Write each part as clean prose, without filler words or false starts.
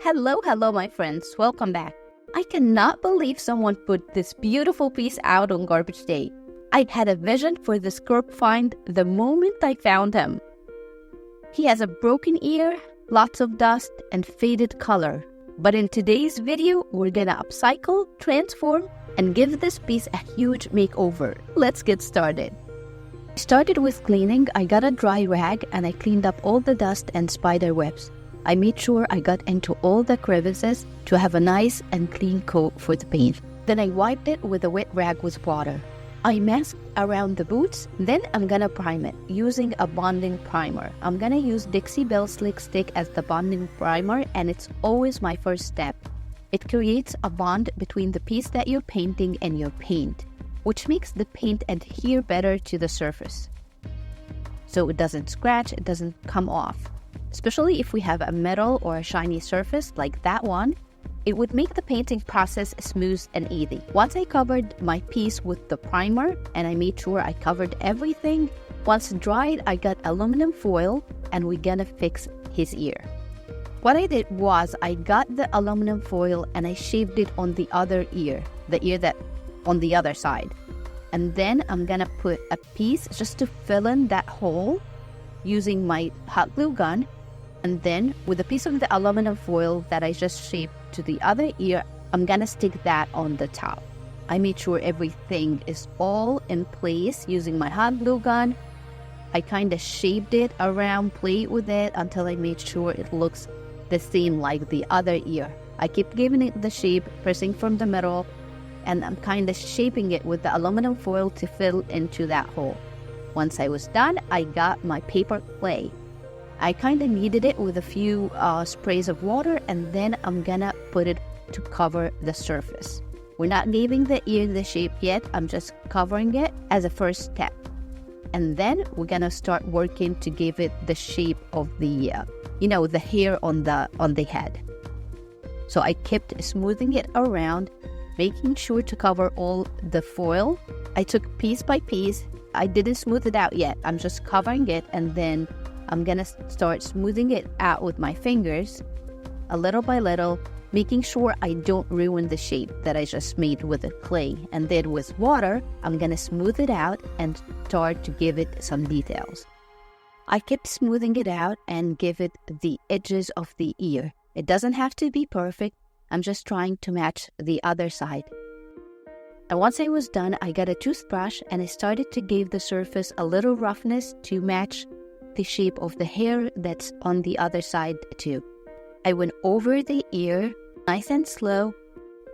Hello, my friends. Welcome back. I cannot believe someone put this beautiful piece out on garbage day. I had a vision for this curb find the moment I found him. He has a broken ear, lots of dust, and faded color. But in today's video, we're gonna upcycle, transform, and give this piece a huge makeover. Let's get started. I started with cleaning. I got a dry rag and I cleaned up all the dust and spider webs. I made sure I got into all the crevices to have a nice and clean coat for the paint. Then I wiped it with a wet rag with water. I masked around the boots, then I'm gonna prime it using a bonding primer. I'm gonna use Dixie Belle Slick Stick as the bonding primer, and it's always my first step. It creates a bond between the piece that you're painting and your paint, which makes the paint adhere better to the surface. So it doesn't scratch, it doesn't come off. Especially if we have a metal or a shiny surface like that one, it would make the painting process smooth and easy. Once I covered my piece with the primer and I made sure I covered everything, once dried, I got aluminum foil and we're gonna fix his ear. What I did was I got the aluminum foil and I shaved it on the other ear, the ear that on the other side. And then I'm gonna put a piece just to fill in that hole using my hot glue gun. And then with a piece of the aluminum foil that I just shaped to the other ear, I'm gonna stick that on the top. I made sure everything is all in place using my hot glue gun. I kind of shaped it around, played with it until I made sure it looks the same like the other ear. I keep giving it the shape, pressing from the middle, and I'm kind of shaping it with the aluminum foil to fill into that hole. Once I was done, I got my paper clay. I kind of kneaded it with a few sprays of water, and then I'm gonna put it to cover the surface. We're not giving the ear the shape yet. I'm just covering it as a first step. And then we're gonna start working to give it the shape of the, the hair on the head. So I kept smoothing it around, making sure to cover all the foil. I took piece by piece. I didn't smooth it out yet. I'm just covering it, and then I'm gonna start smoothing it out with my fingers, a little by little, making sure I don't ruin the shape that I just made with the clay. And then with water, I'm gonna smooth it out and start to give it some details. I kept smoothing it out and give it the edges of the ear. It doesn't have to be perfect. I'm just trying to match the other side. And once I was done, I got a toothbrush and I started to give the surface a little roughness to match the shape of the hair that's on the other side too. I went over the ear, nice and slow,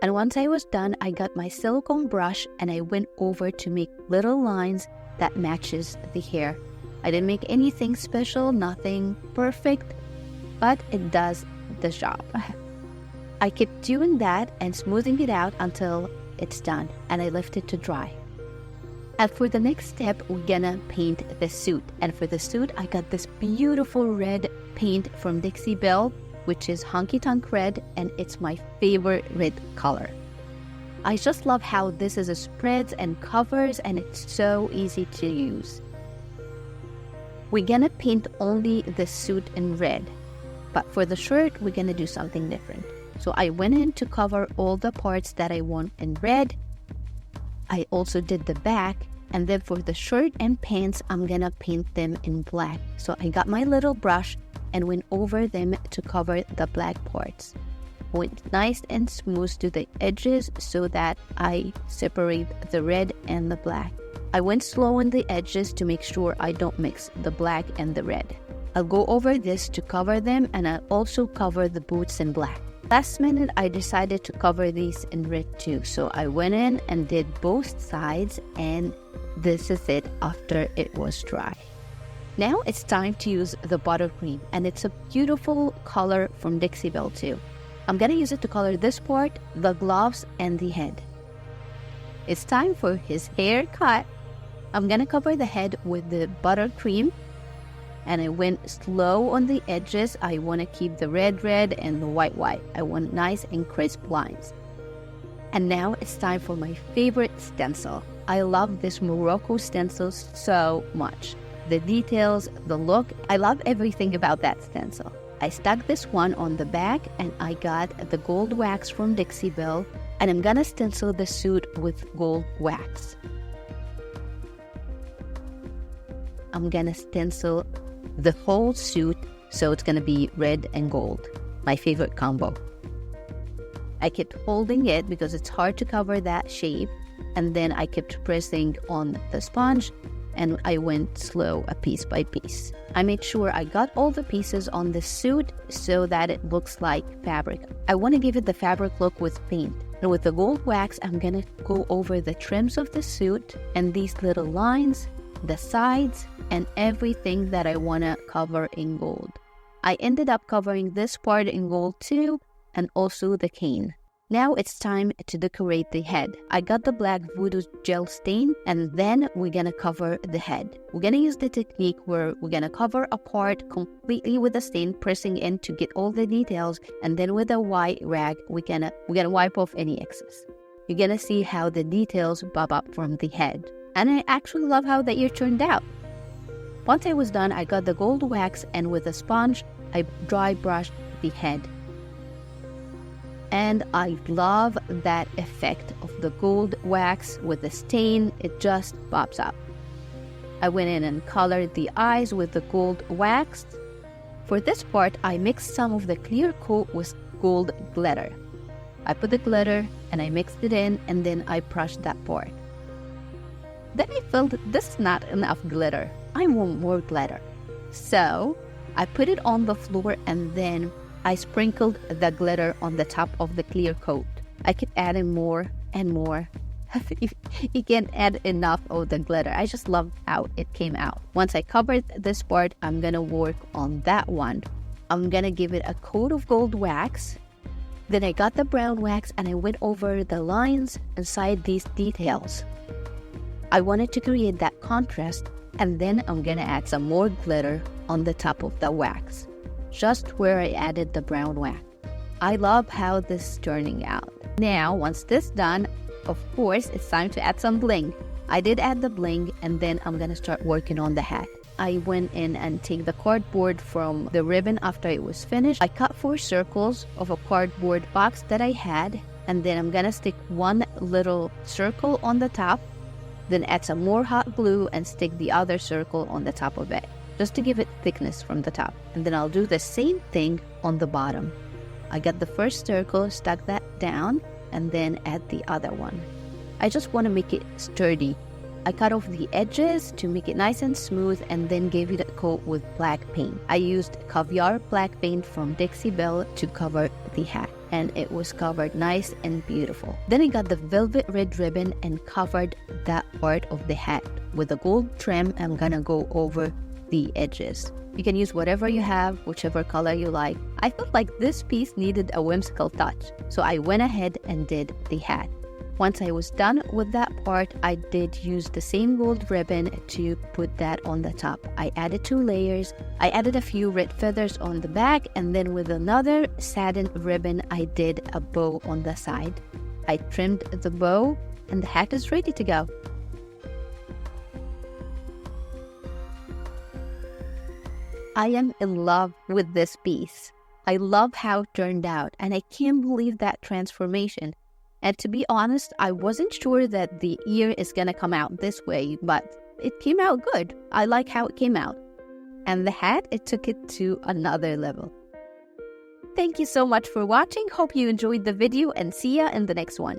and once I was done, I got my silicone brush and I went over to make little lines that matches the hair. I didn't make anything special, nothing perfect, but it does the job. I kept doing that and smoothing it out until it's done, and I left it to dry. And for the next step, we're gonna paint the suit. And for the suit, I got this beautiful red paint from Dixie Belle, which is Honky Tonk Red, and it's my favorite red color. I just love how this is a spreads and covers, and it's so easy to use. We're gonna paint only the suit in red, but for the shirt, we're gonna do something different. So I went in to cover all the parts that I want in red. I also did the back, and then for the shirt and pants, I'm gonna paint them in black. So I got my little brush and went over them to cover the black parts. Went nice and smooth to the edges so that I separate the red and the black. I went slow on the edges to make sure I don't mix the black and the red. I'll go over this to cover them, and I'll also cover the boots in black. Last minute, I decided to cover these in red too. So I went in and did both sides, and this is it after it was dry. Now it's time to use the buttercream, and it's a beautiful color from Dixie Belle too. I'm gonna use it to color this part, the gloves, and the head. It's time for his haircut. I'm gonna cover the head with the buttercream, and I went slow on the edges. I want to keep the red and the white. I want nice and crisp lines. And now it's time for my favorite stencil. I love this Morocco stencil so much. The details, the look, I love everything about that stencil. I stuck this one on the back and I got the gold wax from Dixie Belle, and I'm gonna stencil the suit with gold wax. I'm gonna stencil the whole suit, so it's gonna be red and gold, my favorite combo. I kept holding it because it's hard to cover that shape, and then I kept pressing on the sponge, and I went slow, a piece by piece. I made sure I got all the pieces on the suit so that it looks like fabric. I want to give it the fabric look with paint. And with the gold wax, I'm gonna go over the trims of the suit and these little lines, the sides, and everything that I want to cover in gold. I ended up covering this part in gold too, and also the cane. Now it's time to decorate the head. I got the black voodoo gel stain, and then we're gonna cover the head. We're gonna use the technique where we're gonna cover a part completely with the stain, pressing in to get all the details, and then with a white rag, we're gonna wipe off any excess. You're gonna see how the details bob up from the head. And I actually love how the ear turned out. Once I was done, I got the gold wax, and with a sponge, I dry brushed the head. And I love that effect of the gold wax with the stain. It just pops up. I went in and colored the eyes with the gold wax. For this part, I mixed some of the clear coat with gold glitter. I put the glitter and I mixed it in, and then I brushed that part. Then I felt this is not enough glitter. I want more glitter. So I put it on the floor, and then I sprinkled the glitter on the top of the clear coat. I kept adding more and more. You can't add enough of the glitter. I just love how it came out. Once I covered this part, I'm gonna work on that one. I'm gonna give it a coat of gold wax. Then I got the brown wax and I went over the lines inside these details. I wanted to create that contrast, and then I'm gonna add some more glitter on the top of the wax, just where I added the brown wax. I love how this is turning out. Now, once this is done, of course, it's time to add some bling. I did add the bling, and then I'm gonna start working on the hat. I went in and take the cardboard from the ribbon after it was finished. I cut 4 circles of a cardboard box that I had, and then I'm gonna stick one little circle on the top, then add some more hot glue and stick the other circle on the top of it, just to give it thickness from the top. And then I'll do the same thing on the bottom. I got the first circle, stuck that down, and then add the other one. I just want to make it sturdy. I cut off the edges to make it nice and smooth, and then gave it a coat with black paint. I used caviar black paint from Dixie Belle to cover the hat, and it was covered nice and beautiful. Then I got the velvet red ribbon and covered that part of the hat. With a gold trim, I'm gonna go over the edges. You can use whatever you have, whichever color you like. I felt like this piece needed a whimsical touch, so I went ahead and did the hat. Once I was done with that part, I did use the same gold ribbon to put that on the top. I added 2 layers. I added a few red feathers on the back, and then with another satin ribbon, I did a bow on the side. I trimmed the bow, and the hat is ready to go. I am in love with this piece. I love how it turned out, and I can't believe that transformation. And to be honest, I wasn't sure that the ear is gonna come out this way, but it came out good. I like how it came out. And the hat, it took it to another level. Thank you so much for watching. Hope you enjoyed the video, and see ya in the next one.